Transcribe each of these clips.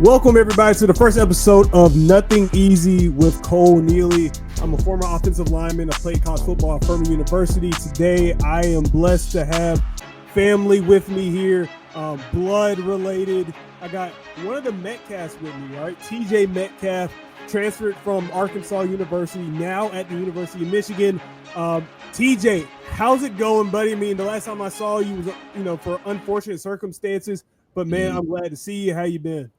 Welcome, everybody, to the first episode of Nothing Easy with Cole Neely. I'm a former offensive lineman. I played college football at Furman University. Today, I am blessed to have family with me here, blood related. I got one of the Metcalfs with me, all right? TJ Metcalf, transferred from Arkansas University, now at the University of Michigan. TJ, how's it going, buddy? I mean, the last time I saw you was, for unfortunate circumstances, but man, I'm glad to see you. How you been?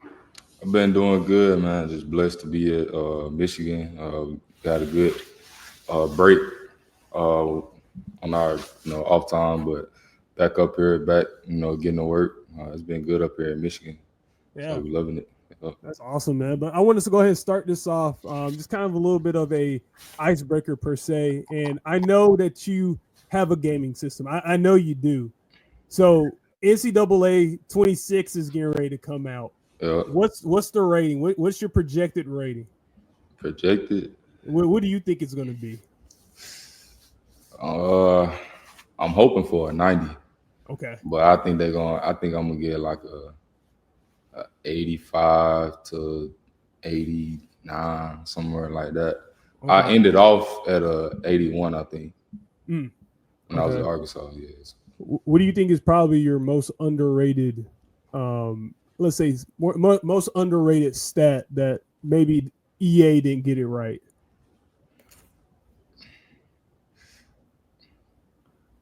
I've been doing good, man. Just blessed to be at Michigan. Got a good break on our off time, but back up here, getting to work. It's been good up here in Michigan. Yeah, so we're loving it. That's awesome, man. But I want us to go ahead and start this off, just kind of a little bit of a icebreaker per se. And I know that you have a gaming system. I know you do. So NCAA 26 is getting ready to come out. What's the rating? What's your projected rating? Projected? What do you think it's going to be? I'm hoping for a 90. Okay. But I think I'm gonna get like a 85 to 89, somewhere like that. Okay. I ended off at a 81, I think. When I was at Arkansas. Yes. What do you think is probably your most underrated? Let's say most underrated stat that maybe EA didn't get it right.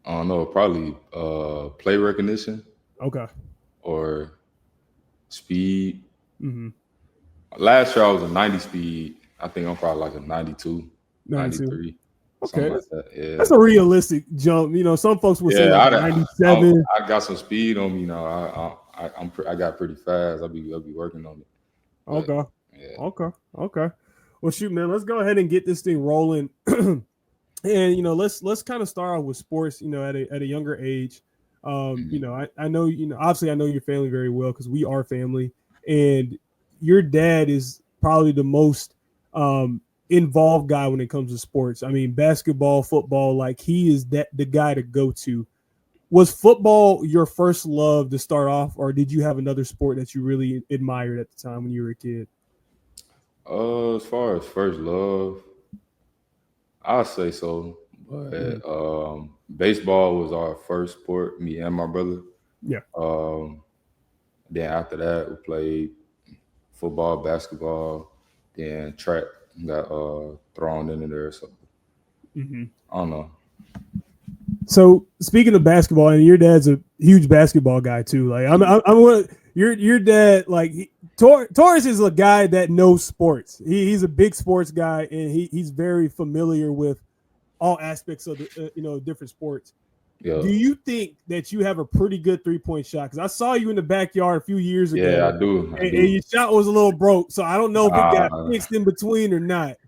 I don't know, probably play recognition. Okay. Or speed. Mm-hmm. Last year I was a 90 speed. I think I'm probably like a 92, 93. Okay. Like that. Yeah. That's a realistic jump. Some folks will say like 97. I got some speed on me now. I got pretty fast. I'll be working on it. But, okay. Yeah. Okay. Well, shoot, man, let's go ahead and get this thing rolling. And let's kind of start off with sports. At a younger age. I know obviously I know your family very well because we are family, and your dad is probably the most involved guy when it comes to sports. I mean, basketball, football, like he is the guy to go to. Was football your first love to start off, or did you have another sport that you really admired at the time when you were a kid? As far as first love, I'll say so. But baseball was our first sport, me and my brother. Yeah. Then after that, we played football, basketball, then track got thrown into there. So I don't know. So speaking of basketball, and your dad's a huge basketball guy too. Like your dad, like Torres is a guy that knows sports. He's a big sports guy, and he's very familiar with all aspects of the different sports. Yeah. Do you think that you have a pretty good 3-point shot? Because I saw you in the backyard a few years ago. Yeah, I do. And your shot was a little broke, so I don't know if it got fixed in between or not.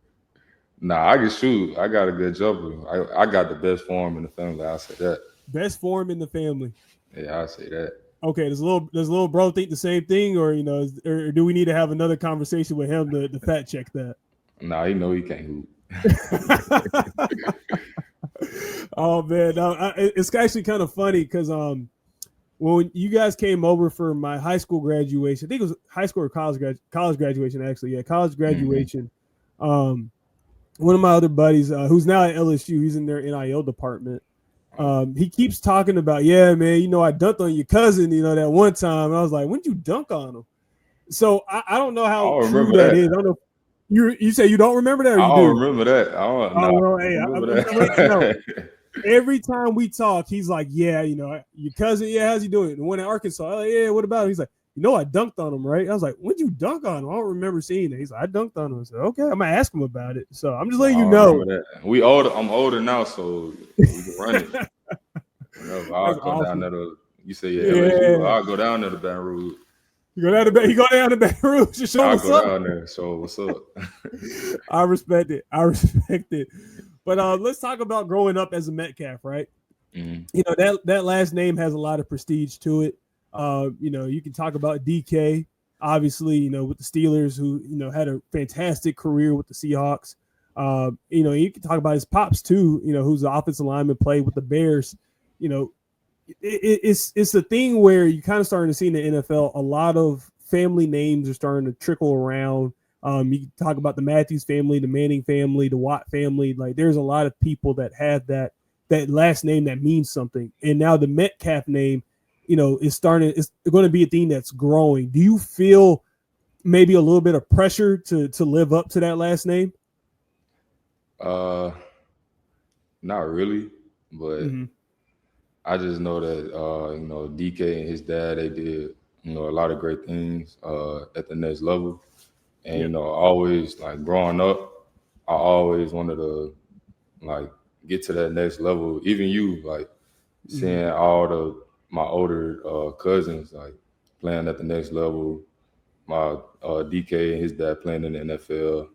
Nah, I can shoot. I got a good jumper. I got the best form in the family. I say that. Best form in the family. Yeah, I say that. Okay, does little bro think the same thing, or or do we need to have another conversation with him to fact check that? Nah, he know he can't hoop. Oh man, it's actually kind of funny because when you guys came over for my high school graduation, I think it was high school or college graduation actually. Yeah, college graduation. One of my other buddies who's now at LSU, he's in their NIL department. He keeps talking about, yeah, man, I dunked on your cousin, that one time. And I was like, when'd you dunk on him? So I don't know how true that is. I don't know. You say you don't remember that? Or I don't remember that. Every time we talk, he's like, yeah, your cousin, yeah, how's he doing? The one in Arkansas, like, yeah, what about him? He's like, I dunked on him, right? I was like, when'd you dunk on him? I don't remember seeing that. He's like, I dunked on him. I said, okay, I'm gonna ask him about it. So I'm just letting you know. I'm older now, so we can run it. I'll go down there. You say, yeah. I'll go down there to Baton Rouge. You go down to Baton Rouge to show what's up. Down there, so what's up? I respect it. But let's talk about growing up as a Metcalf, right? Mm-hmm. That last name has a lot of prestige to it. You can talk about DK, obviously, with the Steelers, who, had a fantastic career with the Seahawks. You can talk about his pops too, who's the offensive lineman, played with the Bears. It's the thing where you kind of starting to see in the NFL a lot of family names are starting to trickle around. You talk about the Matthews family, the Manning family, the Watt family. Like there's a lot of people that have that last name that means something. And now the Metcalf name, is starting. It's going to be a thing that's growing. Do you feel maybe a little bit of pressure to live up to that last name? Not really, but I just know that DK and his dad, they did a lot of great things at the next level, and always like growing up, I always wanted to like get to that next level. Even you, like seeing all my older cousins like playing at the next level, my DK and his dad playing in the NFL.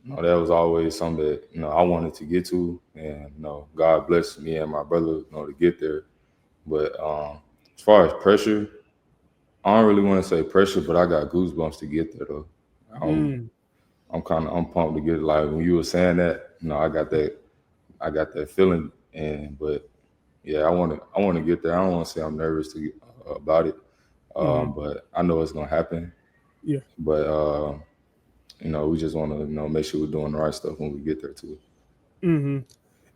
That was always something that I wanted to get to, and God blessed me and my brother to get there. But as far as pressure, I don't really want to say pressure, but I got goosebumps to get there though. I'm pumped to get it. Like when you were saying that, I got that feeling, but yeah, I want to get there. I don't want to say I'm nervous about it, but I know it's gonna happen. Yeah. But we just want to make sure we're doing the right stuff when we get there too.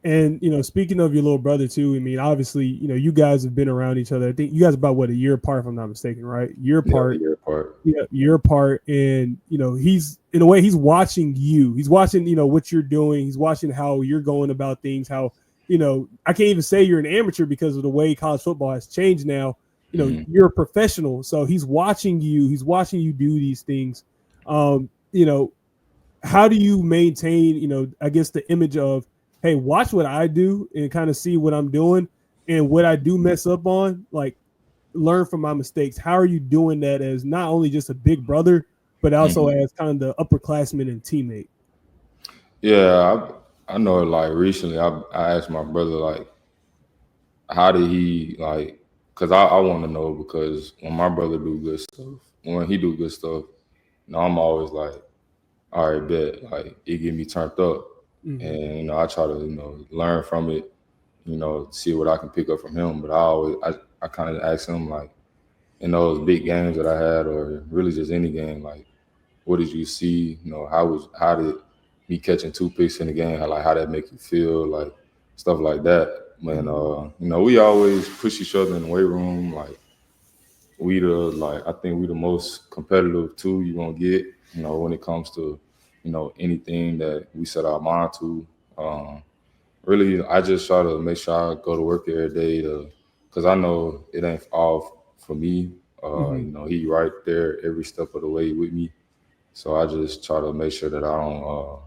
And speaking of your little brother too, I mean, obviously, you guys have been around each other. I think you guys about a year apart, if I'm not mistaken, right? Year apart. Yeah, year apart. Yeah, year apart. And he's in a way he's watching you. He's watching what you're doing. He's watching how you're going about things. How I can't even say you're an amateur because of the way college football has changed now. You're a professional, so he's watching you. He's watching you do these things. How do you maintain I guess the image of, hey, watch what I do and kind of see what I'm doing, and what I do mess up on, like learn from my mistakes. How are you doing that as not only just a big brother, but also as kind of the upperclassman and teammate? Yeah, I know. Like recently, I asked my brother like, how did he like? Because I want to know, because when my brother do good stuff, when he do good stuff, I'm always like, all right, bet, like it get me turned up. And I try to learn from it, see what I can pick up from him. But I kind of ask him like, in those big games that I had, or really just any game, like what did you see? How did me catching 2 picks in the game, how that make you feel, like stuff like that. When we always push each other in the weight room. Like I think we the most competitive too you gonna get, when it comes to anything that we set our mind to. Really, I just try to make sure I go to work every day because I know it ain't all for me. He right there every step of the way with me. So I just try to make sure that I don't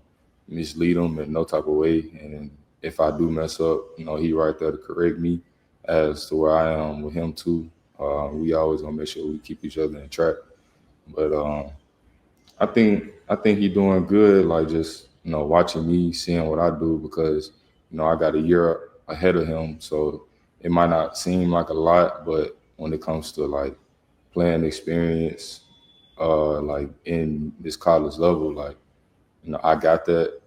mislead him in no type of way. And if I do mess up, he right there to correct me as to where I am with him too. We always gonna make sure we keep each other in track. But I think he's doing good. Like just watching me, seeing what I do, because I got a year ahead of him. So it might not seem like a lot, but when it comes to like playing experience, like in this college level, like I got that,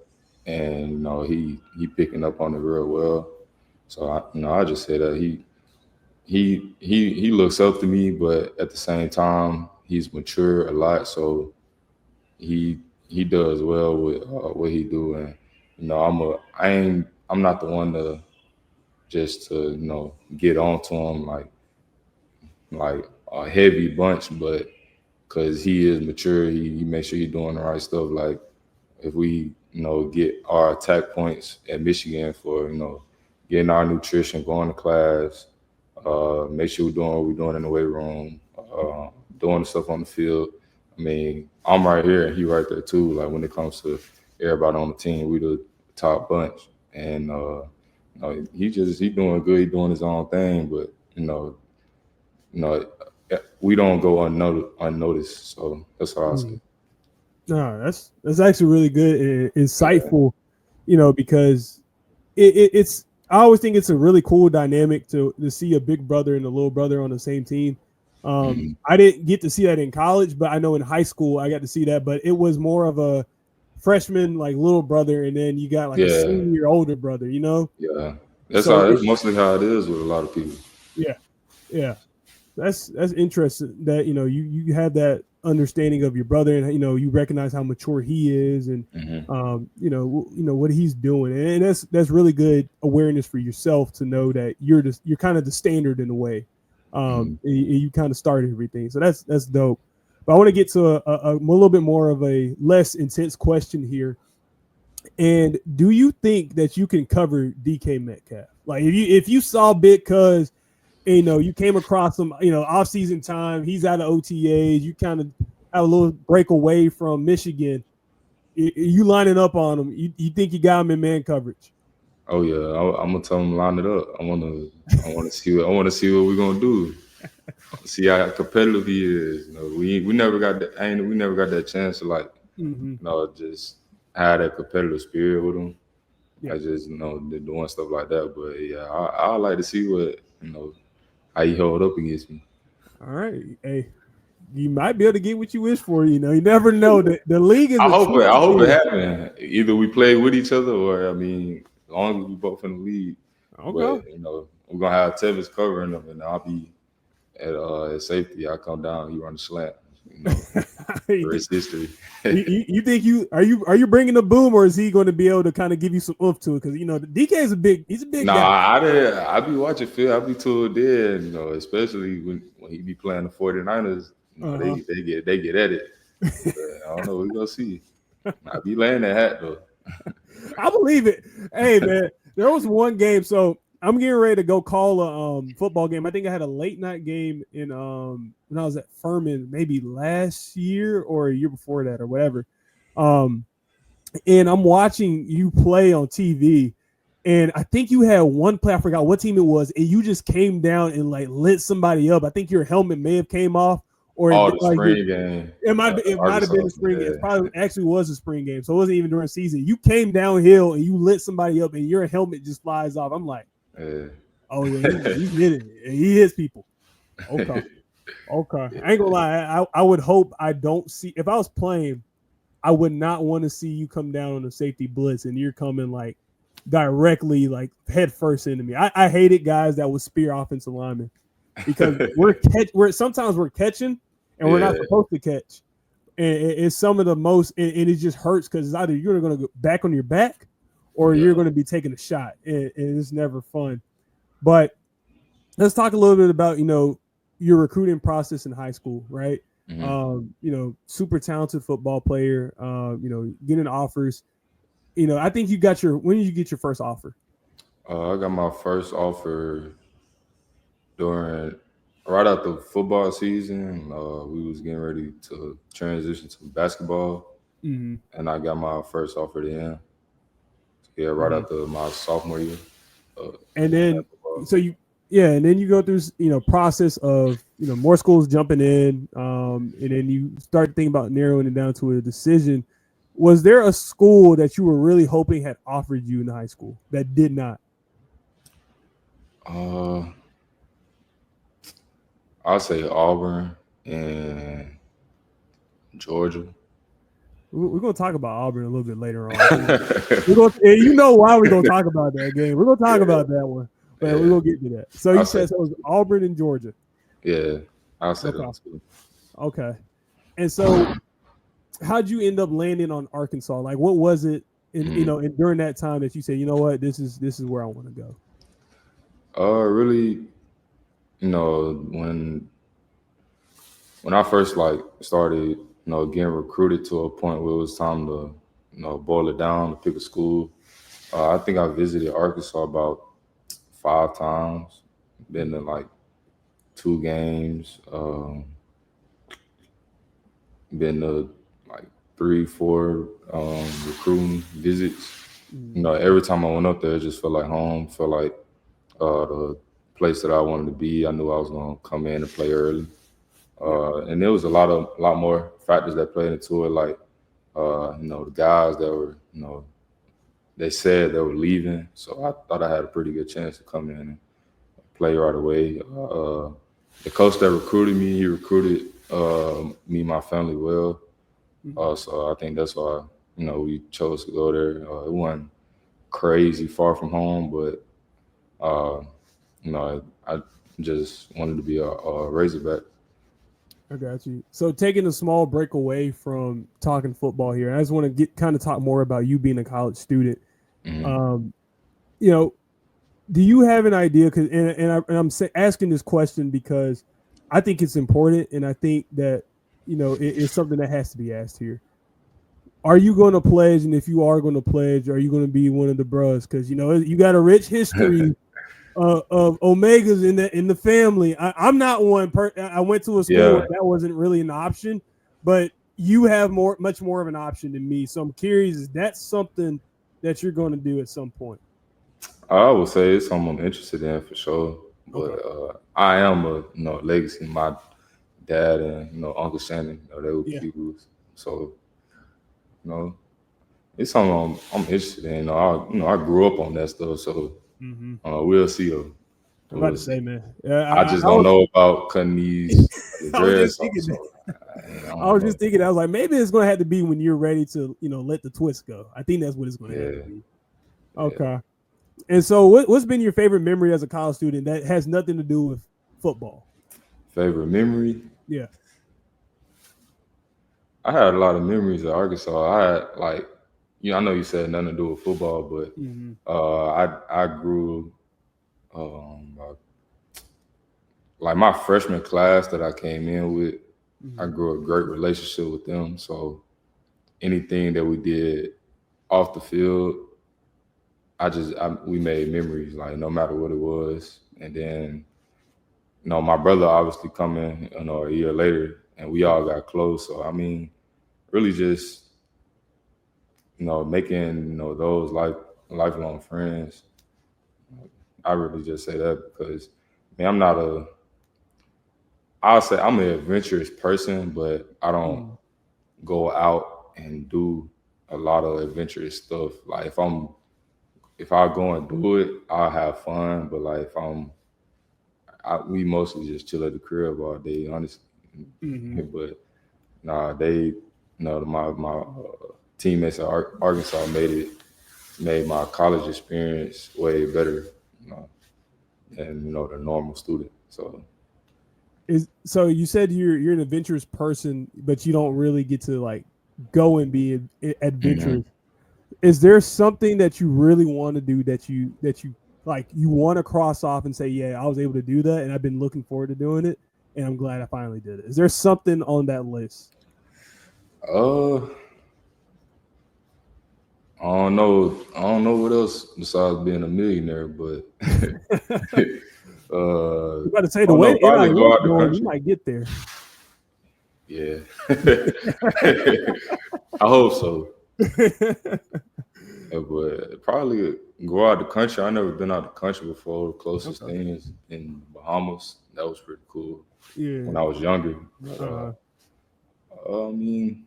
and he picking up on it real well. So I just say that he looks up to me, but at the same time he's mature a lot, so he does well with what he do. And I'm not the one to just to get onto him like a heavy bunch, but because he is mature, he makes sure he's doing the right stuff. Like if we get our attack points at Michigan for getting our nutrition, going to class, make sure we're doing what we're doing in the weight room, doing the stuff on the field. I mean, I'm right here and he right there too. Like when it comes to everybody on the team, we the top bunch. And he doing good. He doing his own thing, but we don't go unnoticed. So that's how I say. No, that's actually really good and insightful. Because it's I always think it's a really cool dynamic to see a big brother and a little brother on the same team. I didn't get to see that in college, but I know in high school I got to see that. But it was more of a freshman, like little brother, and then you got like a senior older brother. Yeah, that's mostly how it is with a lot of people. Yeah, that's interesting that you have that understanding of your brother, and you recognize how mature he is, and what he's doing, and that's really good awareness for yourself to know that you're kind of the standard in a way. You kind of started everything, so that's dope. But I want to get to a little bit more of a less intense question here. And do you think that you can cover DK Metcalf? Like if you saw Big Cuz, you came across him, off season time, he's out of OTAs, you kind of have a little break away from Michigan, you lining up on him, you think you got him in man coverage? Oh yeah, I'm gonna tell him line it up. I want to see what we're gonna do. See how competitive he is. We never got that chance to just have that competitive spirit with him. Yeah. I just doing stuff like that. But yeah, I like to see what how he hold up against me. All right, hey, you might be able to get what you wish for. You never know. The league is. I hope it happens. Either we play with each other, or as long as we both in the league. Okay. But we're gonna have Tevis covering them, and I'll be at safety. I come down, he run the slant. Race history. you think are you bringing the boom, or is he going to be able to kind of give you some oomph to it? Because DK is a big guy. I be watching Phil. I be tuned in. Especially when he be playing the 49ers. They get at it. I don't know. We gonna see. I be laying that hat though. I believe it. Hey man, there was one game. So I'm getting ready to go call a football game. I think I had a late night game in when I was at Furman, maybe last year or a year before that or whatever. And I'm watching you play on TV, and I think you had one play. I forgot what team it was, and you just came down and lit somebody up. I think your helmet may have came off, or the spring game. It might have been a spring game. It probably actually was a spring game, so it wasn't even during season. You came downhill and you lit somebody up, and your helmet just flies off. I'm like, oh yeah, he hit it. He hits people. Okay. I ain't gonna lie. I would hope I don't see. If I was playing, I would not want to see you come down on a safety blitz and you're coming directly head first into me. I hated guys that would spear offensive linemen because sometimes we're catching and we're not supposed to catch. And it's some of the most, and it just hurts because it's either you're going to go back on your back or you're going to be taking a shot, and it's never fun. But let's talk a little bit about your recruiting process in high school, right? Mm-hmm. Super talented football player. Getting offers. I think you got when did you get your first offer? I got my first offer right after football season. We was getting ready to transition to basketball, and I got my first offer then. Yeah, right after my sophomore year. And then, and then you go through, process of, more schools jumping in, and then you start thinking about narrowing it down to a decision. Was there a school that you were really hoping had offered you in high school that did not? I'll say Auburn and Georgia. We're going to talk about Auburn a little bit later on. You know why we're going to talk about that game. We're going to talk about that one. But we're going to get to that. So you said it was Auburn and Georgia. Yeah, I'll say that too. Okay. And so how'd you end up landing on Arkansas? What was it in during that time that you said, you know what, this is where I want to go? Really, when I first started getting recruited to a point where it was time to boil it down to pick a school. I think I visited Arkansas about 5 times, been to 2 games, been to 3, 4 recruiting visits. Every time I went up there, it just felt like home, felt like the place that I wanted to be. I knew I was going to come in and play early. And there was a lot more factors that played into it, the guys that were, they said they were leaving. So I thought I had a pretty good chance to come in and play right away. The coach that recruited me, he recruited me and my family well. So I think that's why, we chose to go there. It wasn't crazy far from home, but, I just wanted to be a Razorback. I got you. So taking a small break away from talking football here, I just want to get kind of talk more about you being a college student. Mm-hmm. You know, do you have an idea? Because I'm asking this question because I think it's important, and I think that it's something that has to be asked here. Are you going to pledge? And if you are going to pledge, are you going to be one of the bros? Because you got a rich history of Omegas in the family. I'm not one. I went to a school where that wasn't really an option, but you have much more of an option than me. So I'm curious, is that something that you're going to do at some point? I would say it's something I'm interested in for sure. But Okay. I am a legacy. My dad and Uncle Shannon, they were Pugils. So it's something I'm interested in. I grew up on that stuff. So we'll see. I'm about to say, man. I just don't know about cutting these I was dreads just thinking. off. I was just thinking. I was like, maybe it's going to have to be when you're ready to, let the twist go. I think that's what it's going to have to be. Okay. Yeah. And so, what's been your favorite memory as a college student that has nothing to do with football? Favorite memory? Yeah. I had a lot of memories at Arkansas. I had I know you said nothing to do with football, but I grew like my freshman class that I came in with. I grew a great relationship with them. So anything that we did off the field, we made memories, like no matter what it was. And then, my brother obviously coming, a year later, and we all got close. So I mean, really just, making those lifelong friends. I really just say that because, I'll say I'm an adventurous person, but I don't go out and do a lot of adventurous stuff. Like if I go and do it, I'll have fun. But like we mostly just chill at the crib all day, honestly. But nah, my teammates at Arkansas made my college experience way better, than the normal student. So you said you're an adventurous person, but you don't really get to like go and be adventurous. Is there something that you really want to do that you like you want to cross off and say, yeah, I was able to do that, and I've been looking forward to doing it, and I'm glad I finally did it? Is there something on that list? I don't know. I don't know what else besides being a millionaire, but you got to say the way probably go out the country. You might get there. Yeah, I hope so. But probably go out the country. I never been out the country before. The closest thing is in Bahamas. That was pretty cool. Yeah, when I was younger. I mean,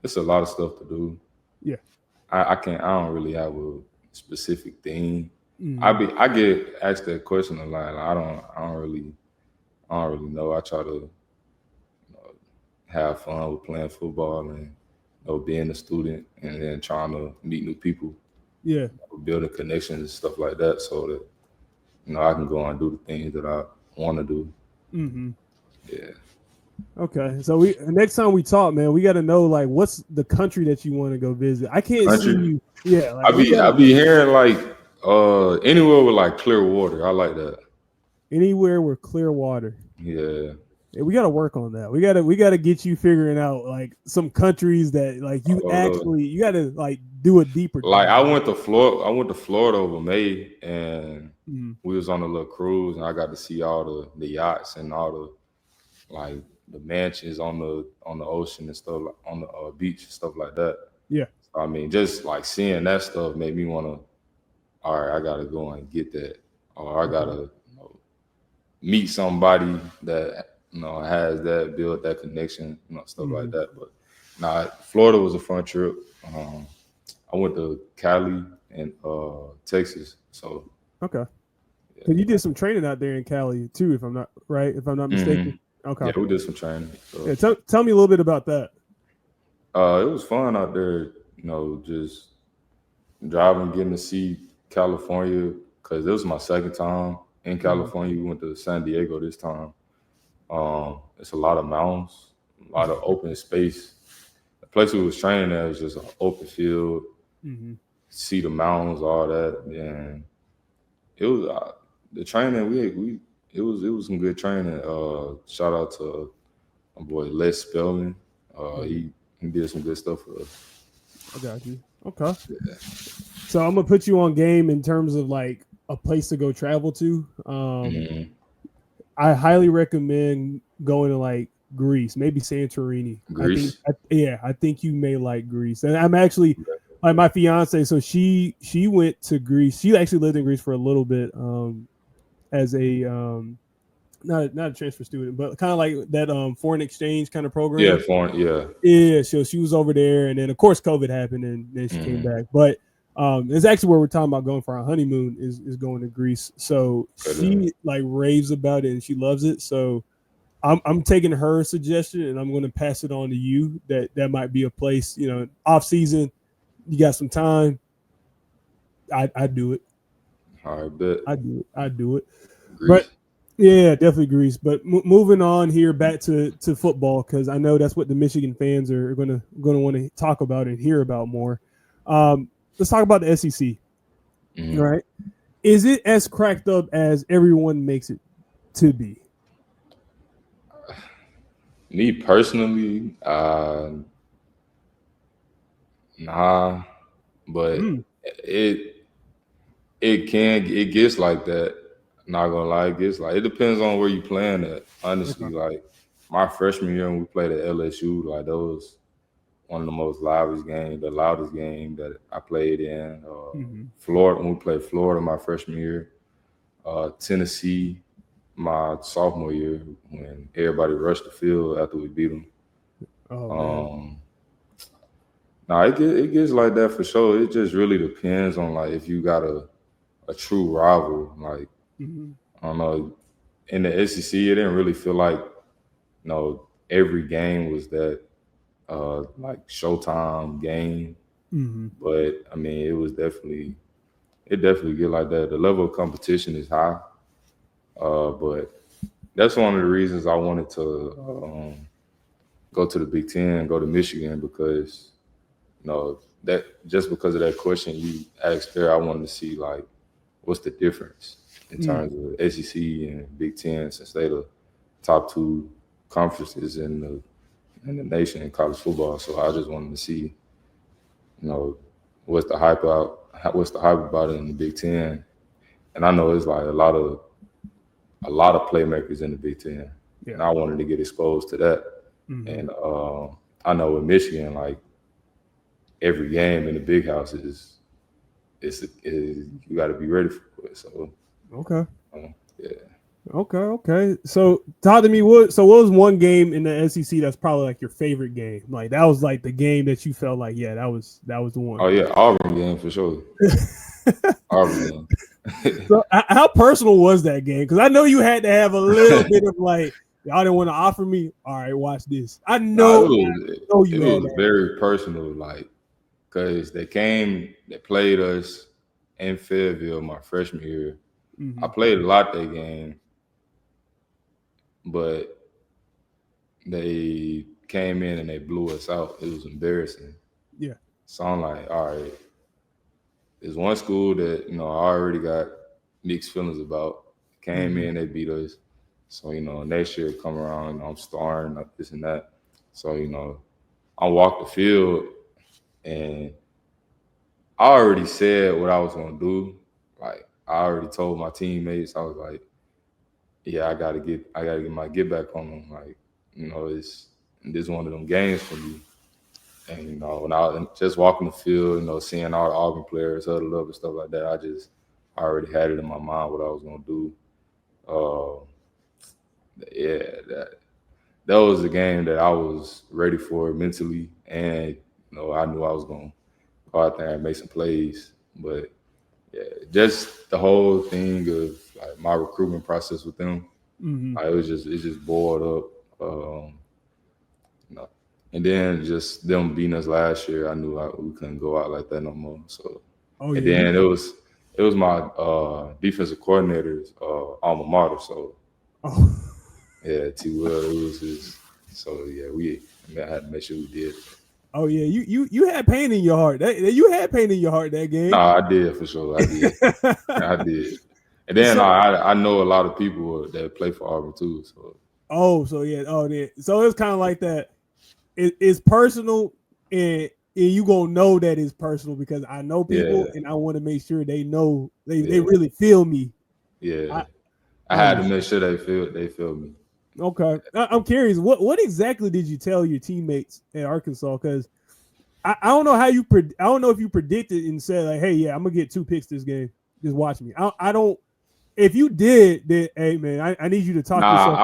it's a lot of stuff to do. Yeah, I don't really have a specific thing. I get asked that question a lot. I don't really know. I try to have fun with playing football and being a student, and then trying to meet new people. Yeah, building connections and stuff like that, so that I can go and do the things that I want to do. Yeah. Okay, so next time we talk, man, we got to know like what's the country that you want to go visit. I can't see you. Yeah, like, I be hearing like anywhere with like clear water. I like that. Anywhere with clear water. Yeah. We got to work on that. We got to get you figuring out like some countries that like you you got to like do a deeper dive. Like I went to Florida over May, and we was on a little cruise, and I got to see all the yachts and all the like the mansions on the ocean and stuff, like, on the beach and stuff like that. Yeah. I mean, just like seeing that stuff made me want to, all right, I got to go and get that, or I got to meet somebody that has that, build that connection, stuff like that. But Florida was a fun trip. I went to Cali and Texas. So okay, yeah. You did some training out there in Cali too, if I'm not mistaken. Okay, yeah, we did some training. So. Yeah, tell me a little bit about that. It was fun out there. Just driving, getting to see California, because it was my second time in California. We went to San Diego this time. it's a lot of mountains, a lot of open space. The place we was training at was just an open field, see the mountains, all that, and it was the training we it was some good training. Shout out to my boy Les Spellman. He did some good stuff for us. I got you. Okay. Yeah. So I'm gonna put you on game in terms of like a place to go travel to. I highly recommend going to like Greece, maybe Santorini. Greece. I think you may like Greece. And I'm actually like my fiance. So she went to Greece. She actually lived in Greece for a little bit as a not a transfer student, but kind of like that foreign exchange kind of program. Yeah, foreign. Yeah. Yeah. So she was over there, and then of course COVID happened, and then she came back. But it's actually where we're talking about going for our honeymoon is going to Greece. So she like raves about it and she loves it. So I'm taking her suggestion and I'm going to pass it on to you. That might be a place, you know, off season. You got some time. I do it. All right, bet. I do it. Greece. But yeah, definitely Greece. But moving on here back to football, because I know that's what the Michigan fans are going to want to talk about and hear about more. Let's talk about the SEC. Right? Is it as cracked up as everyone makes it to be? Me personally, nah, but it gets like that. Not gonna lie, it gets like it depends on where you playing at. Honestly, like my freshman year when we played at LSU, like that was one of the most loudest game that I played in. Florida, when we played Florida my freshman year, Tennessee my sophomore year when everybody rushed the field after we beat them. Now it gets like that for sure. It just really depends on like if you got a true rival. Like I don't know, in the SEC, it didn't really feel like every game was that like Showtime game. But I mean, it definitely get like that. The level of competition is high. But that's one of the reasons I wanted to go to the Big Ten, go to Michigan, because that just because of that question you asked there, I wanted to see like what's the difference in terms of SEC and Big Ten, since they're the top two conferences in the nation in college football. So I just wanted to see, what's the hype about it in the Big Ten. And I know it's like a lot of playmakers in the Big Ten. Yeah. And I wanted to get exposed to that. And I know with Michigan, like every game in the big house is you got to be ready for it. So okay, yeah. Okay. So talk to me. What was one game in the SEC that's probably like your favorite game? Like that was like the game that you felt like, yeah, that was the one. Oh yeah, Auburn game for sure. Auburn game. So how personal was that game? Because I know you had to have a little bit of like, y'all didn't want to offer me. All right, watch this. I know. It was very personal, like, because they played us in Fayetteville my freshman year. I played a lot that game, but they came in and they blew us out. It was embarrassing. Yeah. So I'm like, all right, there's one school that I already got mixed feelings about. Came in, they beat us. So next year come around, I'm starting this and that. So I walked the field and I already said what I was gonna do. Like I already told my teammates, I was like, yeah, I gotta get my get back on them. Like this is one of them games for me. And when I was just walking the field, seeing all the Auburn players huddled up and stuff like that, I already had it in my mind what I was gonna do. Yeah, that was a game that I was ready for mentally, and I knew I was gonna go out there and make some plays. But yeah, just the whole thing of like my recruitment process with them, like, it just boiled up. And then just them beating us last year, I knew we couldn't go out like that no more. So, then it was my defensive coordinator's alma mater. So, Yeah, T. Will, it was his. So yeah, I had to make sure we did. Oh yeah, you had pain in your heart. You had pain in your heart that game. No, I did for sure. I did. I did. And then I know a lot of people that play for Auburn too. So. So it's kind of like that. It's personal, and you gonna know that it's personal because I know people, and I want to make sure they know they really feel me. Yeah, I had to make sure they feel me. Okay, I'm curious. What exactly did you tell your teammates at Arkansas? Because I don't know how you. I don't know if you predicted and said like, "Hey, yeah, I'm gonna get 2 picks this game. Just watch me." I don't. If you did, then hey man, I need you to talk yourself.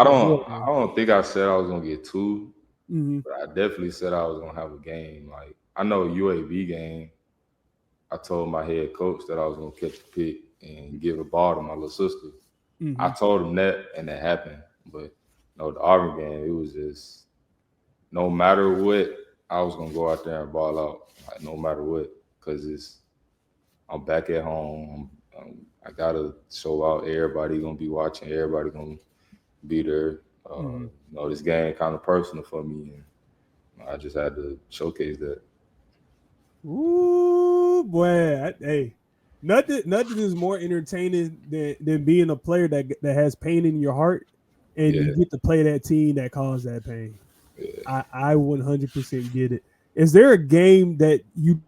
I don't think I said I was gonna get 2, mm-hmm. but I definitely said I was gonna have a game. Like I know UAB game. I told my head coach that I was gonna catch a pick and give a ball to my little sister. Mm-hmm. I told him that, and that happened. But the Auburn game, it was just no matter what, I was gonna go out there and ball out, like no matter what, because I'm back at home. I gotta show out. Everybody gonna be watching. Everybody gonna be there. This game kind of personal for me, and I just had to showcase that. Ooh, boy! Hey, nothing is more entertaining than being a player that has pain in your heart, and you get to play that team that caused that pain. Yeah. I 100% get it. Is there a game that you?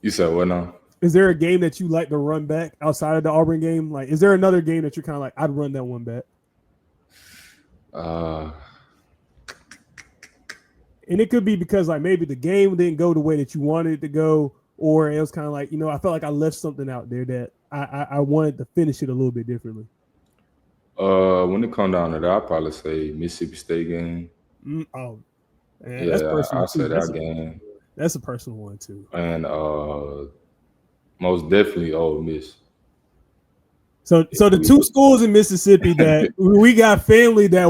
You said what now? Is there a game that you like to run back outside of the Auburn game? Like, is there another game that you're kind of like, I'd run that one back? And it could be because like maybe the game didn't go the way that you wanted it to go, or it was kind of like, I felt like I left something out there that I wanted to finish it a little bit differently. When it comes down to that, I'd probably say Mississippi State game. That's personal. I said that game. That's a personal one too. And most definitely Ole Miss. So the 2 schools in Mississippi that we got family that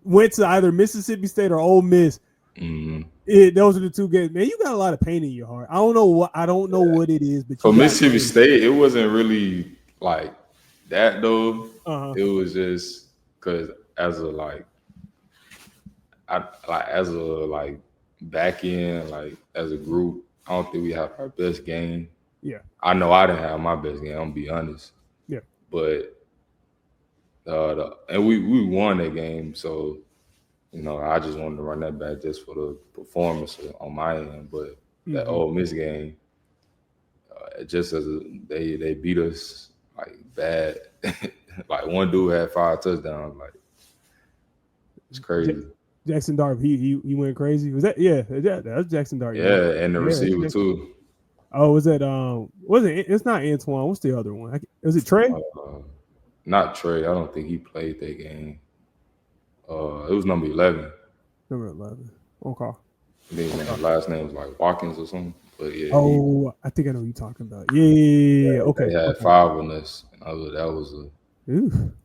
went to either Mississippi State or Ole Miss. Mm-hmm. Those are the 2 games. Man, you got a lot of pain in your heart. I don't know what it is, but for Mississippi State, it wasn't really like that though. It was just because as a back end, like as a group, I don't think we have our best game. Yeah, I know I didn't have my best game. I'm gonna be honest. Yeah, but and we won that game, so I just wanted to run that back just for the performance on my end. But that Ole Miss game, just as they beat us like bad. Like one dude had 5 touchdowns. Like it's crazy. Jackson Dart, he went crazy. Was that? Yeah, that's Jackson Dart. Yeah, and the receiver too. Oh, was it? Was it? It's not Antoine. What's the other one? Was it Trey? Not Trey. I don't think he played that game. It was number 11. Number 11. Okay. His last name was like Watkins or something. But yeah. Oh, I think I know what you're talking about. Yeah. Okay. They had 5 on us. And that was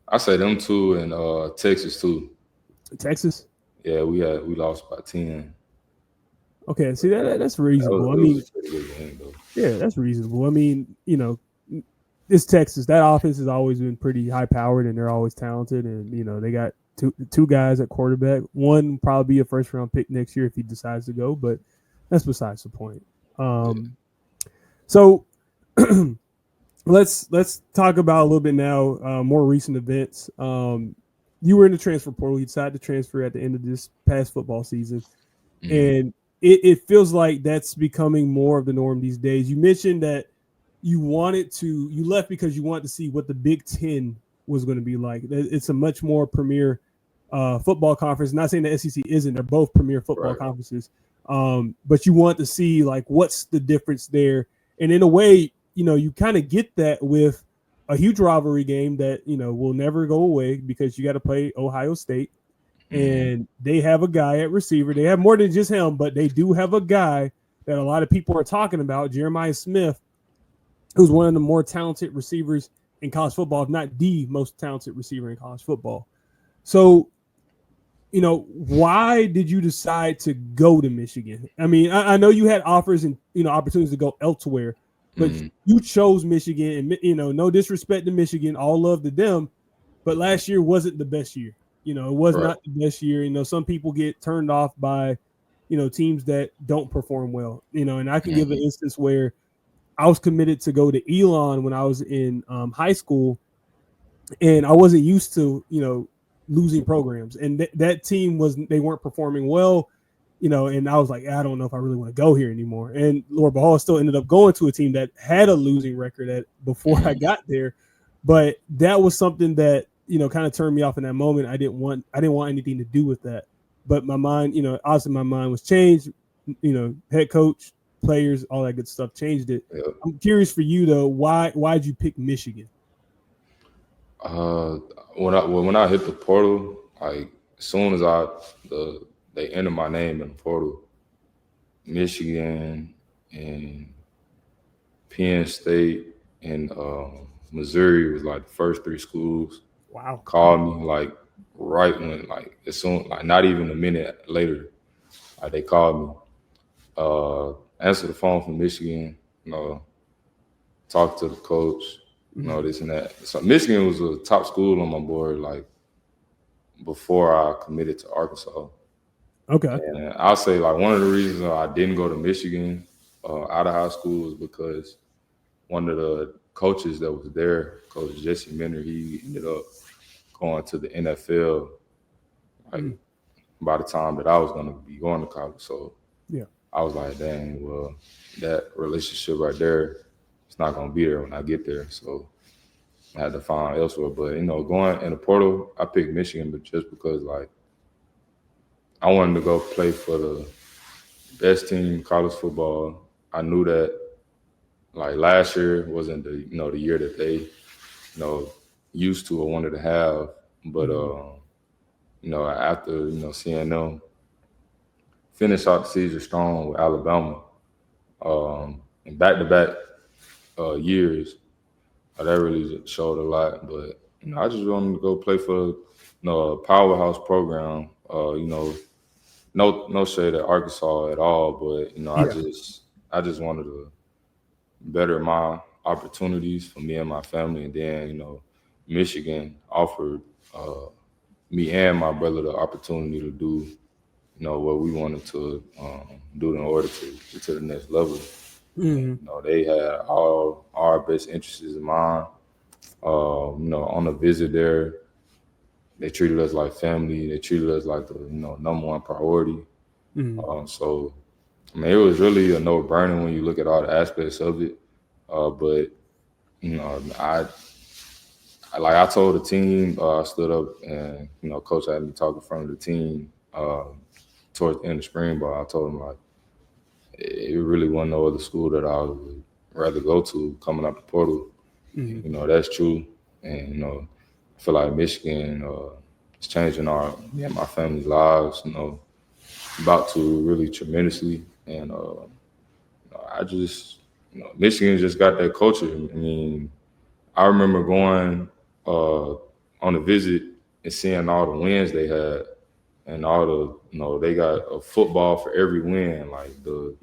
I say them 2 and Texas too. Texas? Yeah, we lost by 10. Okay, see that's reasonable. Yeah, that's reasonable. I mean, it's Texas. That offense has always been pretty high powered, and they're always talented. And they got two guys at quarterback. One probably be a first round pick next year if he decides to go, but that's besides the point. So let's talk about a little bit now more recent events. You were in the transfer portal. You decided to transfer at the end of this past football season, and it feels like that's becoming more of the norm these days. You mentioned that you left because you wanted to see what the Big Ten was going to be like. It's a much more premier football conference. Not saying the SEC isn't; they're both premier football conferences. But you want to see like what's the difference there, and in a way, you kind of get that with a huge rivalry game that will never go away because you got to play Ohio State. And they have a guy at receiver. They have more than just him, but they do have a guy that a lot of people are talking about, Jeremiah Smith, who's one of the more talented receivers in college football, if not the most talented receiver in college football. So why did you decide to go to Michigan? I mean, I know you had offers and opportunities to go elsewhere, but you chose Michigan, and no disrespect to Michigan, all love to them, but last year wasn't the best year. It was not the best year. Some people get turned off by teams that don't perform well. And I can give an instance where I was committed to go to Elon when I was in high school, and I wasn't used to losing programs, and that team they weren't performing well, and I was like, I don't know if I really want to go here anymore. And Lord Bahal still ended up going to a team that had a losing record before I got there, but that was something that kind of turned me off in that moment. I didn't want anything to do with that, but my mind, obviously my mind was changed. Head coach, players, all that good stuff changed it. Yeah. I'm curious for you though, why'd you pick Michigan? When I hit the portal, like as soon as they entered my name in the portal, Michigan and Penn State and Missouri was like the first three schools. Wow. Called me like right when, like as soon, like not even a minute later, like they called me. Answered the phone from Michigan, talked to the coach, this and that. So Michigan was a top school on my board, like before I committed to Arkansas. Okay. And I'll say like one of the reasons I didn't go to Michigan out of high school was because one of the coaches that was there, Coach Jesse Minner, he ended up going to the NFL like by the time that I was going to be going to college. So yeah, I was like, dang, well, that relationship right there, it's not going to be there when I get there. So I had to find elsewhere. But, going in the portal, I picked Michigan, but just because, like, I wanted to go play for the best team in college football. I knew that, like, last year wasn't the, the year that they, used to or wanted to have. But, after, seeing them finish out the season strong with Alabama, and back-to-back years, that really showed a lot. But I just wanted to go play for a powerhouse program. No shade at Arkansas at all, but I just wanted to better my opportunities for me and my family, and then Michigan offered me and my brother the opportunity to do what we wanted to do in order to get to the next level. And, they had all our best interests in mind. On a visit there, they treated us like family. They treated us like the number one priority. So, I mean, it was really a no-brainer when you look at all the aspects of it. But I told the team, I stood up and Coach had me talk in front of the team towards the end of spring ball. I told him like it really wasn't no other school that I would rather go to coming out the portal. That's true, and I feel like Michigan is changing me and my family's lives. About to really tremendously, and I just Michigan just got that culture. I mean, I remember going on a visit and seeing all the wins they had, and all the they got a football for every win, like the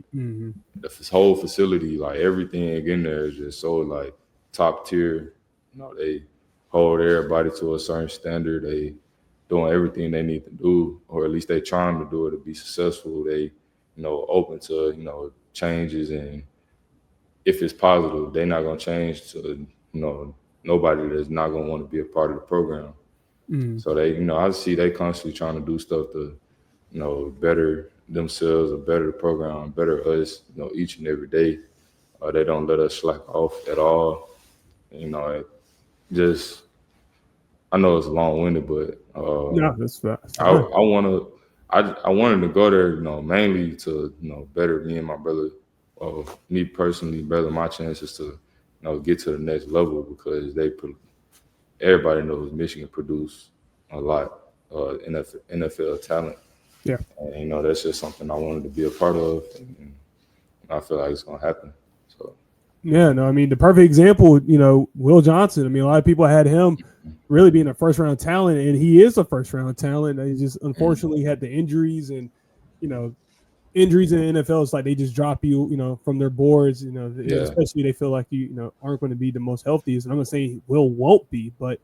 whole facility, like everything in there is just so like top tier. They hold everybody to a certain standard. They doing everything they need to do, or at least they trying to do it to be successful. They open to changes, and if it's positive, they're not gonna change to nobody that's not gonna want to be a part of the program. So they I see they constantly trying to do stuff to better themselves, or better the program, better us each and every day. They don't let us slack off at all. It just, I know it's long-winded, but no, that's fast. I wanted to go there, mainly to better me and my brother, me personally, better my chances to get to the next level, because everybody knows Michigan produce a lot NFL talent. Yeah, and that's just something I wanted to be a part of, and I feel like it's gonna happen. So yeah, no, I mean the perfect example, Will Johnson. I mean, a lot of people had him really being a first round talent, and he is a first round talent. He just Mm, unfortunately had the injuries, and you know, injuries in the NFL, it's like they just drop you, from their boards, yeah. especially they feel like you aren't going to be the most healthiest. And I'm not saying Will won't be, but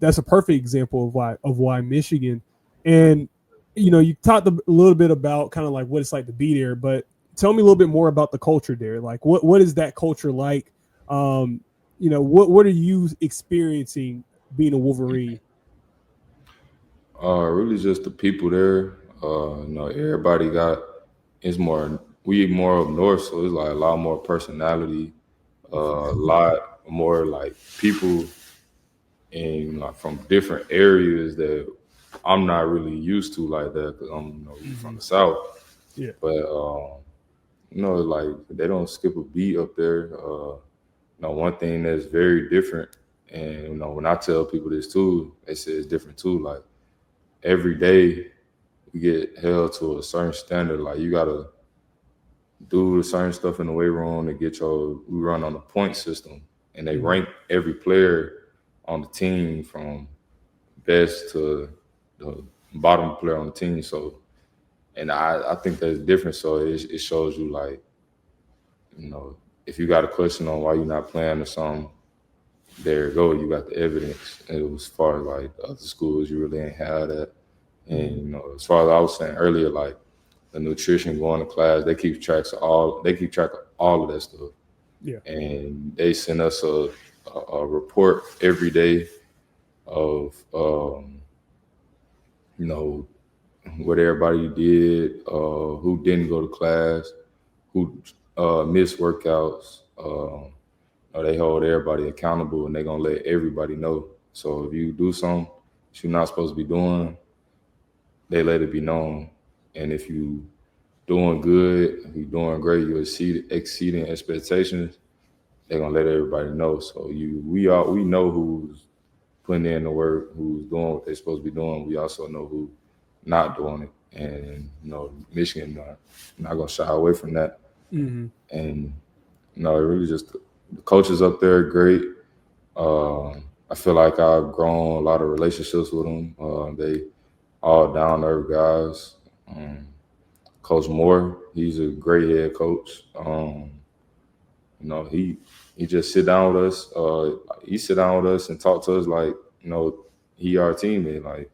that's a perfect example of why Michigan. And you talked a little bit about kind of like what it's like to be there, but tell me a little bit more about the culture there. Like, what is that culture like? What are you experiencing being a Wolverine? Really just the people there. Everybody got it's more we more up north, so it's like a lot more personality, a lot more like people in like from different areas that I'm not really used to like that because I'm from Mm-hmm. the south. Yeah. But like they don't skip a beat up there. One thing that's very different, and when I tell people this too, they say it's different too. Like every day we get held to a certain standard. Like you gotta do the certain stuff in the weight room to get your. We run on a point system, and they Mm-hmm. rank every player on the team from best to the bottom player on the team. So, and I think that's different. So it shows you like you know if you got a question on why you're not playing or something, there you go. You got the evidence. And it was as far as like the other schools, you really ain't had that. And Mm-hmm. as far as I was saying earlier, like the nutrition going to class, they keep track of all of that stuff. Yeah. And they send us a report every day of you know what everybody did, who didn't go to class, who missed workouts. They hold everybody accountable and they're gonna let everybody know. So if you do something that you're not supposed to be doing, they let it be known. And if you doing good, if you doing great, you exceeding expectations, they're gonna let everybody know. So we know who's putting in the work, who's doing what they're supposed to be doing. We also know who not doing it. And Michigan not gonna shy away from that. Mm-hmm. And it really just the coaches up there are great. I feel like I've grown a lot of relationships with them. They all down to earth guys. Um, Coach Moore, he's a great head coach. He just sit down with us. He sit down with us and talk to us like he our teammate. Like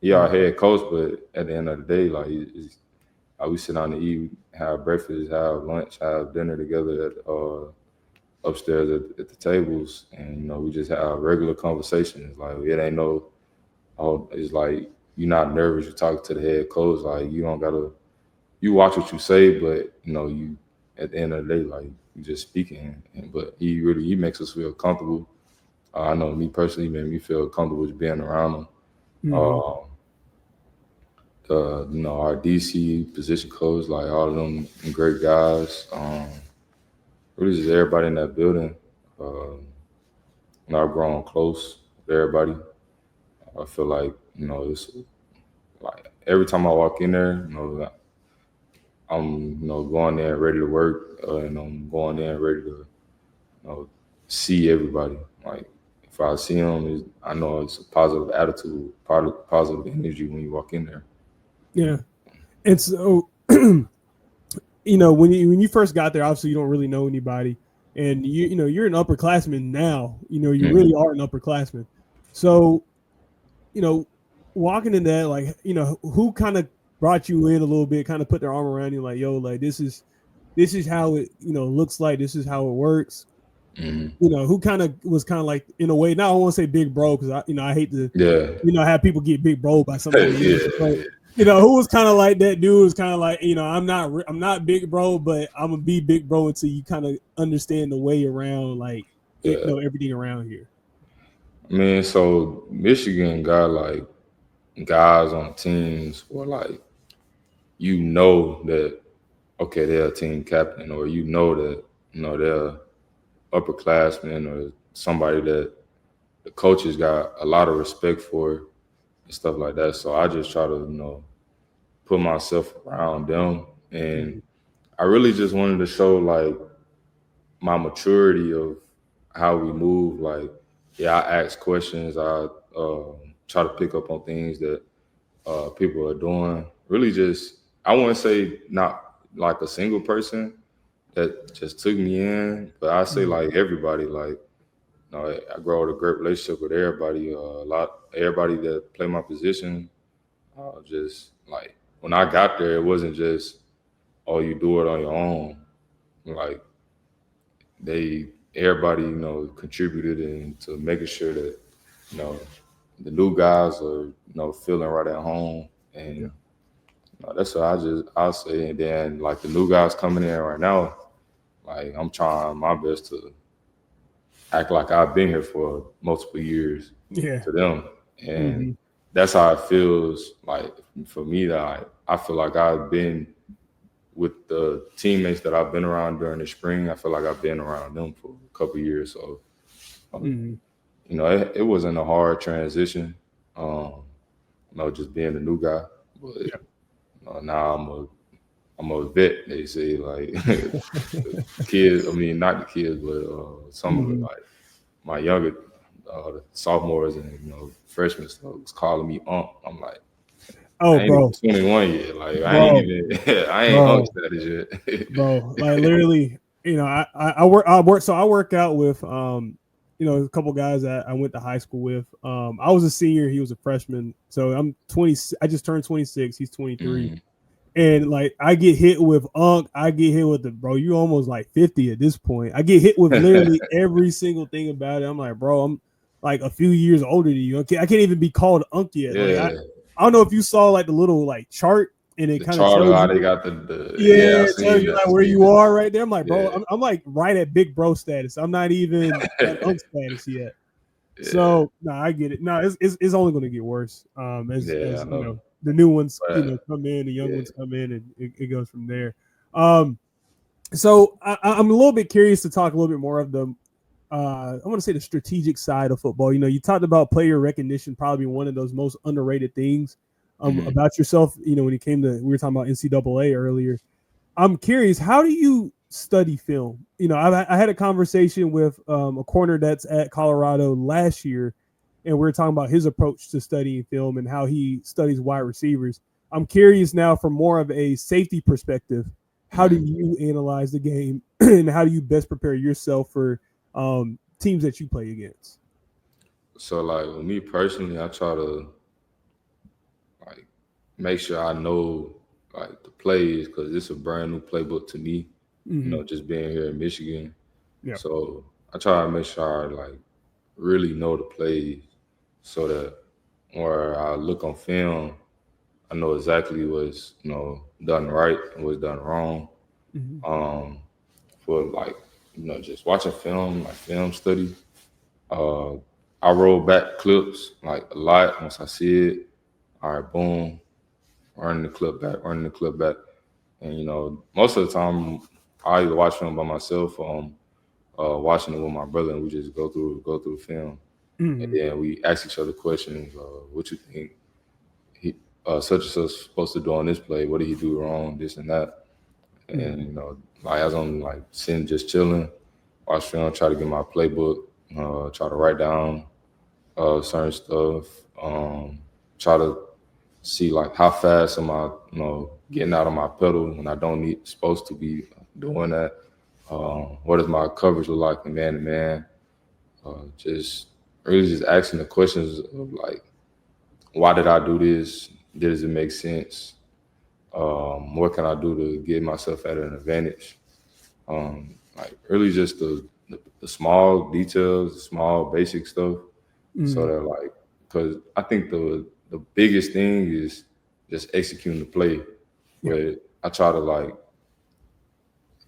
he our Mm-hmm. head coach, but at the end of the day, like we sit down and eat, have breakfast, have lunch, have dinner together at upstairs at the tables, and we just have regular conversations. Like it ain't no, oh, it's like you're not nervous. You're talking to the head coach. Like you don't gotta. You watch what you say, but you at the end of the day, like you just speaking. But he makes us feel comfortable. I know me personally, made me feel comfortable just being around him. Mm-hmm. Uh, our DC position coach, like all of them great guys. Really just everybody in that building. Uh, I've grown close with everybody. I feel like it's like every time I walk in there, I'm going there ready to work, and I'm going there ready to see everybody. Like if I see them, I know it's a positive attitude, positive energy when you walk in there. Yeah. And so, when you first got there, obviously you don't really know anybody, and you're an upperclassman now. You really Mhm. are an upperclassman. So, you know, walking in that, like, who kind of brought you in a little bit, kind of put their arm around you, like, yo, like this is how it looks like, this is how it works. Mhm. Who kind of was kind of like, in a way, now I don't want to say big bro because I hate to Yeah, have people get big bro by somebody yeah, else, but who was kind of like that dude was kind of like, I'm not big bro, but I'm gonna be big bro until you kind of understand the way around, like, yeah. everything around here. Man, so Michigan got like guys on teams where like that okay they're a team captain, or that they're upperclassmen or somebody that the coaches got a lot of respect for and stuff like that. So I just try to put myself around them, and Mm-hmm. I really just wanted to show like my maturity of how we move. Like yeah, I ask questions. I try to pick up on things that people are doing. Really, just I wouldn't say not like a single person that just took me in, but I say Mhm. like everybody. Like, you know, I grow a great relationship with everybody. Everybody that play my position. Just like when I got there, it wasn't just oh you do it on your own. Like everybody contributed into making sure that you know the new guys are feeling right at home and. Yeah. That's what I'll say. And then like the new guys coming in right now, like I'm trying my best to act like I've been here for multiple years Yeah. to them. And Hmm. that's how it feels like for me that I feel like I've been with the teammates that I've been around during the spring. I feel like I've been around them for a couple of years. So, um, Hmm. it wasn't a hard transition. Um, just being a new guy, but Yeah. now I'm a vet. They say like kids. I mean, not the kids, but some of it, Hmm. like my younger the sophomores and freshmen was calling me Unc. I'm like, Oh, I ain't even bro, 21 yet. Like I ain't bro, even I ain't Unc bro, status yet. bro. Like literally, I work out with a couple guys that I went to high school with. I was a senior, he was a freshman. So I'm 20. I just turned 26. He's 23. Mhm. And like I get hit with Unk, I get hit with the bro. You almost like 50 at this point. I get hit with literally every single thing about it. I'm like, bro, I'm like a few years older than you. I can't even be called Unk yet. Like Yeah, I don't know if you saw like the little like chart and it the kind of charter tells how you, they got the yeah, yeah, I it tells seen you that. I like where seen you that. are right there. I'm like, bro, Yeah, I'm like right at big bro status. I'm not even at Unk status yet. yeah, So no, I get it. No, it's only going to get worse. yeah. I As know, the new ones but come in, the young yeah. ones come in, and it goes from there. Um, so I'm a little bit curious to talk a little bit more of the I want to say the strategic side of football. You talked about player recognition, probably one of those most underrated things Mhm. about yourself. When it came to we were talking about NCAA earlier. I'm curious, how do you study film? I had a conversation with a corner that's at Colorado last year, and we are talking about his approach to studying film and how he studies wide receivers. I'm curious now from more of a safety perspective, how do Mhm. you analyze the game and how do you best prepare yourself for teams that you play against? So like with me personally, I try to like make sure I know like the plays because it's a brand new playbook to me. Mm-hmm. Just being here in Michigan, Yeah. so I try to make sure I like really know the plays so that where I look on film, I know exactly what's done right and what's done wrong. Mm-hmm. Um, for like just watching film, like film study. Uh, I roll back clips like a lot once I see it. All right, boom, running the clip back. And most of the time, I either watch film by myself or I'm watching it with my brother, and we just go through the film, and Mm-hmm. then we ask each other questions. What you think he such and such supposed to do on this play? What did he do wrong? This and that. And Mm-hmm. like as I'm like sitting just chilling, watch film, try to get my playbook, try to write down certain stuff, try to see like how fast am I, getting out of my pedal when I don't need supposed to be doing that. What does my coverage look like in man to man? Just really just asking the questions of like, why did I do this? Does it make sense? What can I do to give myself at an advantage? Like really just the small details, the small basic stuff. So Mm-hmm. that like, because I think the biggest thing is just executing the play. Yeah. But I try to like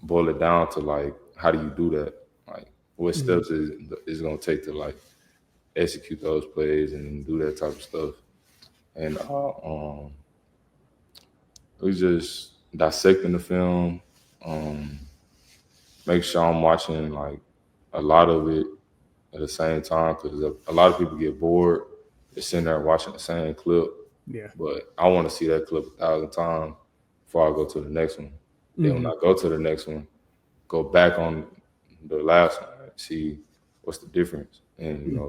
boil it down to like, how do you do that? Like, what Mm-hmm. steps is gonna take to like execute those plays and do that type of stuff. And we just dissecting the film. Um, make sure I'm watching like a lot of it at the same time because a lot of people get bored. They're sitting there watching the same clip, Yeah. but I want to see that clip 1,000 times before I go to the next one. Then when Mm-hmm. I go to the next one, go back on the last one, and see what's the difference. And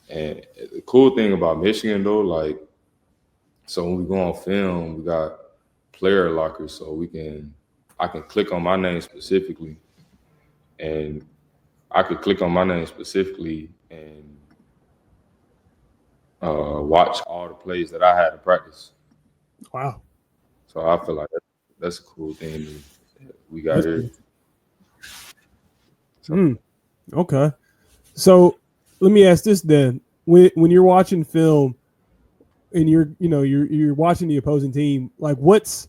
and the cool thing about Michigan though, like, so when we go on film, we got player lockers, so I can click on my name specifically, and I could click on my name specifically and watch all the plays that I had to practice. Wow. So I feel like that's a cool thing that we got here. Cool. So. Okay. So let me ask this then: when you're watching film and you're watching the opposing team, like what's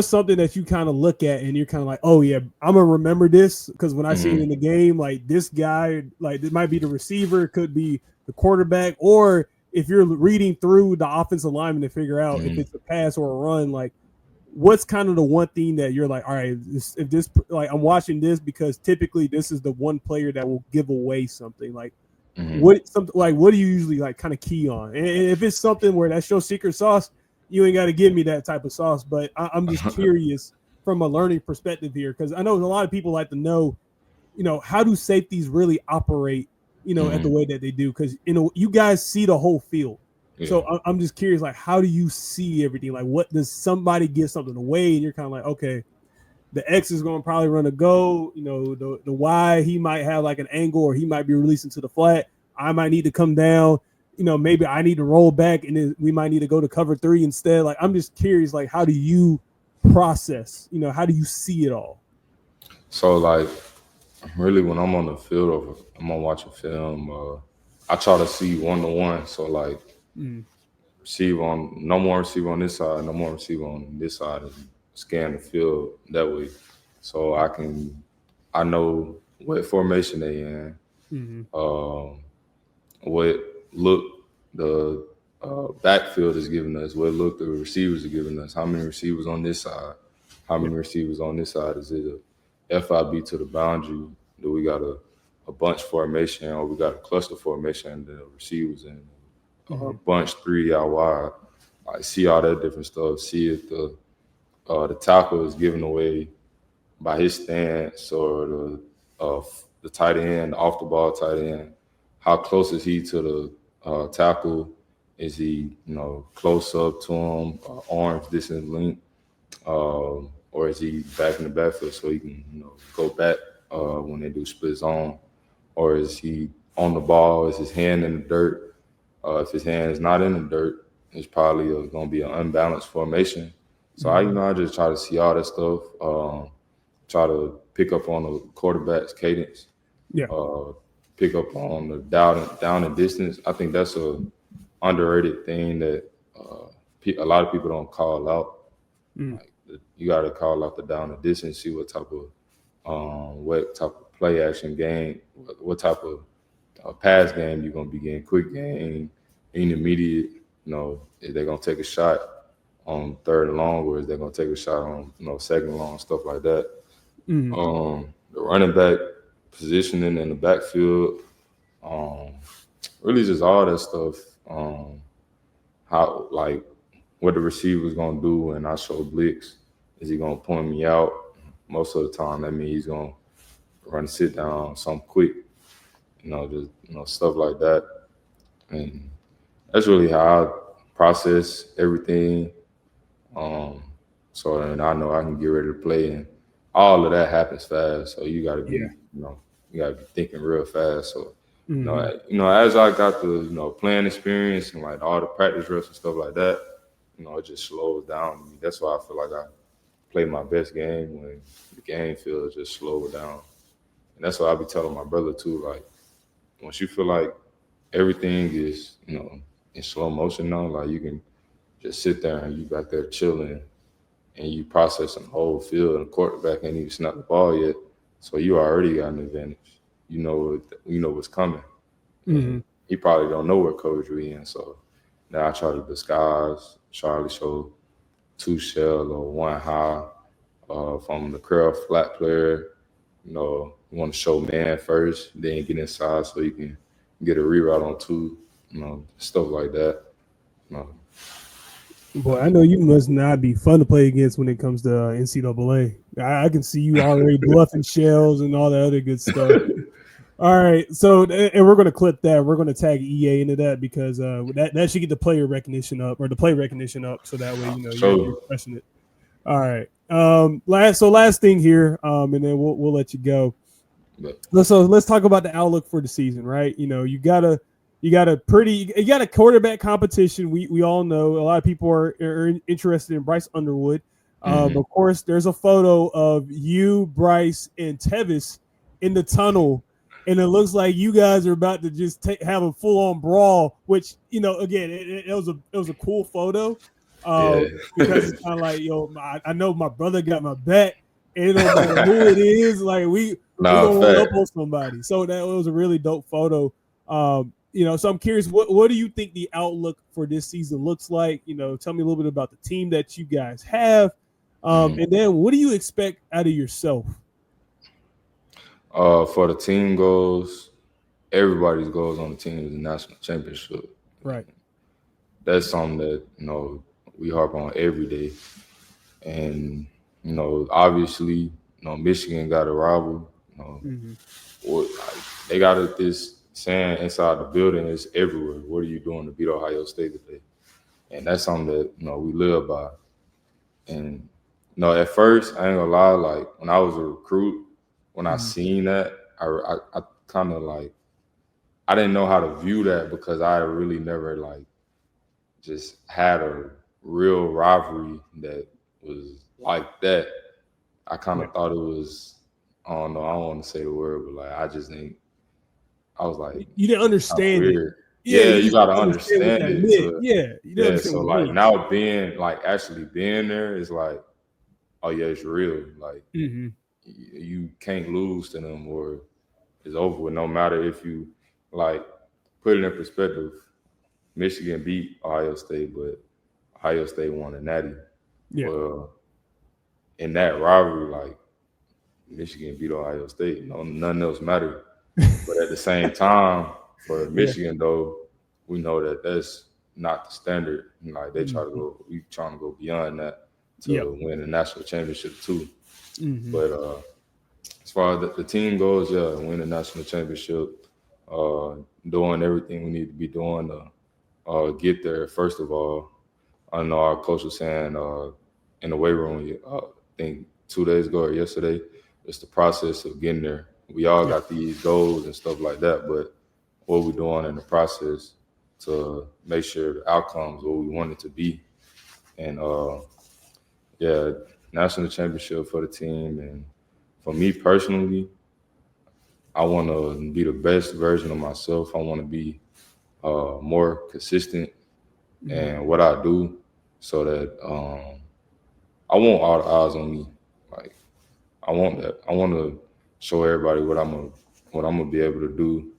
something that you kind of look at and you're kind of like, oh yeah, I'm gonna remember this because when I see it in the game, like this guy, like it might be the receiver, it could be the quarterback, or if you're reading through the offensive lineman to figure out if it's a pass or a run, like what's kind of the one thing that you're like, all right, if this, like I'm watching this because typically this is the one player that will give away something. Like what do you usually like kind of key on? And if it's something where that's your secret sauce, you ain't got to give me that type of sauce. But I'm just curious from a learning perspective here, because I know a lot of people like to know, how do safeties really operate, at the way that they do? Because, you guys see the whole field. Yeah. So I'm just curious, like, how do you see everything? Like, what does somebody give something away? And you're kind of like, okay, the X is going to probably run a go. The Y, he might have like an angle or he might be releasing to the flat. I might need to come down. Maybe I need to roll back and then we might need to go to cover 3 instead. Like, I'm just curious, like, how do you process? How do you see it all? So, like, really, when I'm on the field or I'm on watching film, I try to see 1-to-1. So, like, no more receiver on this side, no more receiver on this side, and scan the field that way. So I know what formation they in, what look the backfield is giving us, what look the receivers are giving us, how many receivers on this side, how many receivers on this side. Is it a FIB to the boundary? Do we got a bunch formation or we got a cluster formation and the receivers in bunch 3 out wide? I see all that different stuff. See if the tackle is given away by his stance or the tight end, off the ball tight end. How close is he to the tackle? Is he, close up to him, arms distance length, or is he back in the backfield so he can, go back when they do split zone? Or is he on the ball? Is his hand in the dirt? If his hand is not in the dirt, it's probably going to be an unbalanced formation. So I just try to see all that stuff. Try to pick up on the quarterback's cadence. Yeah. Pick up on the down and distance. I think that's a underrated thing that a lot of people don't call out. Like, you got to call out the down and distance. See what type of play action game, what type of pass game you're gonna be getting, quick game, intermediate. If they're gonna take a shot on 3rd and long, or is they gonna take a shot on 2nd and long, stuff like that. The running back positioning in the backfield, really just all that stuff. How, like, what the receiver's gonna do when I show blitz. Is he gonna point me out? Most of the time, that means he's gonna run sit down, something quick, just stuff like that. And that's really how I process everything. So then I know I can get ready to play, and all of that happens fast. So you gotta be, you gotta be thinking real fast. So as I got the playing experience and like all the practice reps and stuff like that, it just slows down to me. That's why I feel like I play my best game when the game feels just slow down. And that's what I be telling my brother too. Like, once you feel like everything is, in slow motion now, like you can just sit there and you back there chilling and you processing the whole field, and the quarterback ain't even snapped the ball yet. So you already got an advantage. You know what's coming. He probably don't know what coverage we in. So now I try to disguise, try to show 2 shell or 1 high from the curl flat player. You want to show man first, then get inside so you can get a reroute on 2, stuff like that. Boy, I know you must not be fun to play against when it comes to NCAA. I can see you already bluffing shells and all that other good stuff. All right, so and we're going to clip that. We're going to tag EA into that because that should get the player recognition up or the play recognition up, so that way you're pressing it. All right. Last thing here, and then we'll let you go. So let's talk about the outlook for the season, right? You got a quarterback competition. We all know a lot of people are interested in Bryce Underwood. Of course, there's a photo of you, Bryce, and Tevis in the tunnel, and it looks like you guys are about to just have a full-on brawl. Which again, it was a cool photo. Because it's kind of like, I know my brother got my back, and it don't matter who it is. Like we gonna run up on somebody. So that was a really dope photo. So I'm curious, what do you think the outlook for this season looks like? Tell me a little bit about the team that you guys have, and then what do you expect out of yourself? For the team goals, everybody's goals on the team is the national championship. Right. That's something that we harp on every day, and obviously, Michigan got a rival. They got this saying inside the building, it's everywhere. What are you doing to beat Ohio State today? And that's something that we live by. And at first, I ain't gonna lie, like when I was a recruit, when I seen that, I kind of like I didn't know how to view that because I really never just had a real rivalry that was like that. I kind of thought it was, I don't know, I don't want to say the word, but I just think, I was like, you didn't understand it. Yeah, you got to understand it. So now actually being there is like, oh yeah, it's real. Like you can't lose to them or it's over with. No matter if you put it in perspective, Michigan beat Ohio State, but Ohio State won a natty. Yeah. Well, in that rivalry, Michigan beat Ohio State. Nothing else mattered. But at the same time, for Michigan though, we know that that's not the standard. They we trying to go beyond that to win the national championship too. But as far as the team goes, win the national championship, doing everything we need to be doing to get there. First of all, I know our coach was saying in the weight room, I think 2 days ago or yesterday, it's the process of getting there. We all got these goals and stuff like that, but what we're doing in the process to make sure the outcomes what we want it to be. And national championship for the team. And for me personally, I want to be the best version of myself. I want to be more consistent in what I do so that I want all the eyes on me. I want that. I want to show everybody what I'm gonna be able to do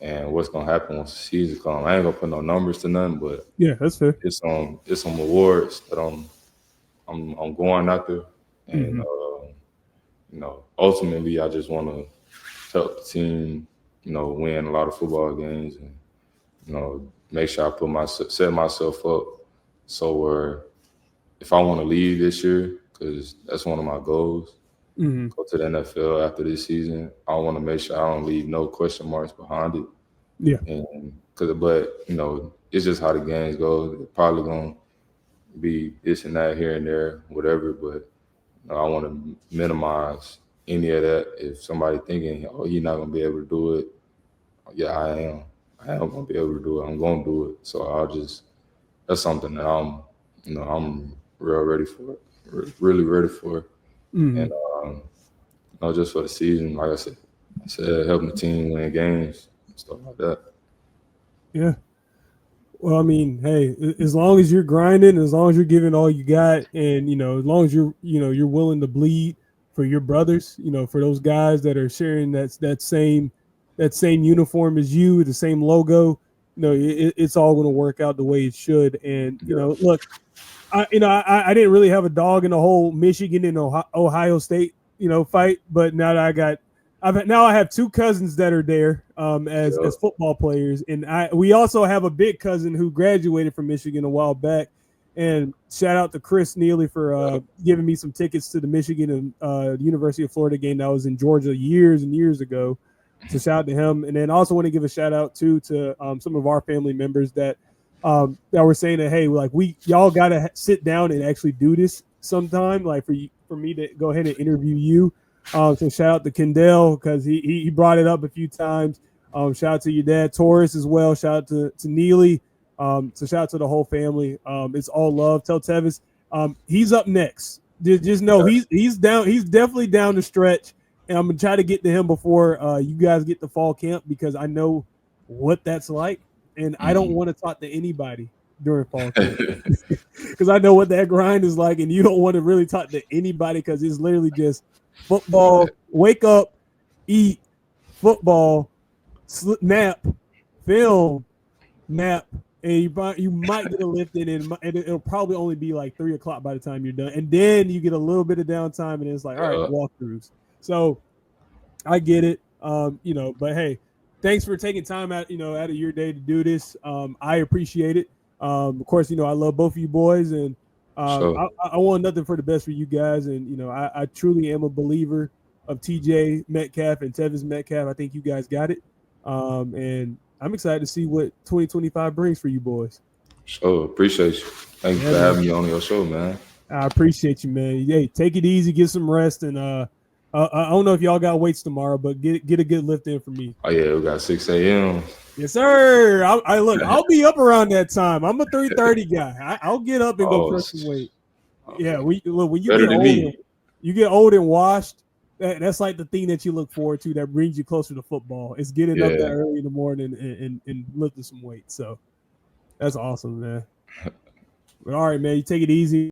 and what's gonna happen once the season comes. I ain't gonna put no numbers to nothing, but that's fair. It's some awards that I'm going after, and ultimately I just want to help the team, win a lot of football games, and make sure I set myself up so where if I want to leave this year, because that's one of my goals. Go to the NFL after this season. I want to make sure I don't leave no question marks behind it. Yeah. And but it's just how the games go. It's probably gonna be this and that here and there, whatever. But I want to minimize any of that. If somebody thinking, oh, he's not gonna be able to do it, yeah, I am. I am gonna be able to do it. I'm gonna do it. So that's something that I'm real ready for. Really ready for. And just for the season, like I said, helping the team win games and stuff like that. Yeah. Well, I mean, hey, as long as you're grinding, as long as you're giving all you got, and as long as you're willing to bleed for your brothers, for those guys that are sharing that same uniform as you, the same logo, it's all going to work out the way it should. And look, I didn't really have a dog in the whole Michigan and Ohio State fight, but now that I have two cousins that are there as football players, and we also have a big cousin who graduated from Michigan a while back. And shout out to Cole Neely for giving me some tickets to the Michigan and University of Florida game that was in Georgia years and years ago. So shout out to him, and then I also want to give a shout out too to some of our family members that were saying that, hey, like y'all gotta sit down and actually do this sometime, like for me to go ahead and interview you. So shout out to Kendall because he brought it up a few times. Shout out to your dad Taurus as well. Shout out to Neely. So shout out to the whole family. It's all love. Tell Tevis he's up next. Just know he's down. He's definitely down the stretch, and I'm gonna try to get to him before you guys get to fall camp because I know what that's like, and I don't want to talk to anybody during fall camp because I know what that grind is like, and you don't want to really talk to anybody because it's literally just football. Wake up, eat, football, nap, film, nap. And you might get a lift in, and it'll probably only be like 3 o'clock by the time you're done. And then you get a little bit of downtime, and it's like, all right, walkthroughs. So I get it, But hey, thanks for taking time out of your day to do this. I appreciate it. Of course, I love both of you boys, and I want nothing for the best for you guys. And I truly am a believer of TJ Metcalf and Tevis Metcalf. I think you guys got it, and I'm excited to see what 2025 brings for you boys. Sure, appreciate you. Thanks for having me on your show, man. I appreciate you, man. Hey, take it easy, get some rest, and I don't know if y'all got weights tomorrow, but get a good lift in for me. Oh yeah, we got 6 a.m. Yes, sir. I'll be up around that time. I'm a 3:30 guy. I'll get up and go press some weight. Yeah, when you get old and washed. That's like the thing that you look forward to that brings you closer to football. It's getting up that early in the morning and lifting some weight. So that's awesome, man. But all right, man, you take it easy.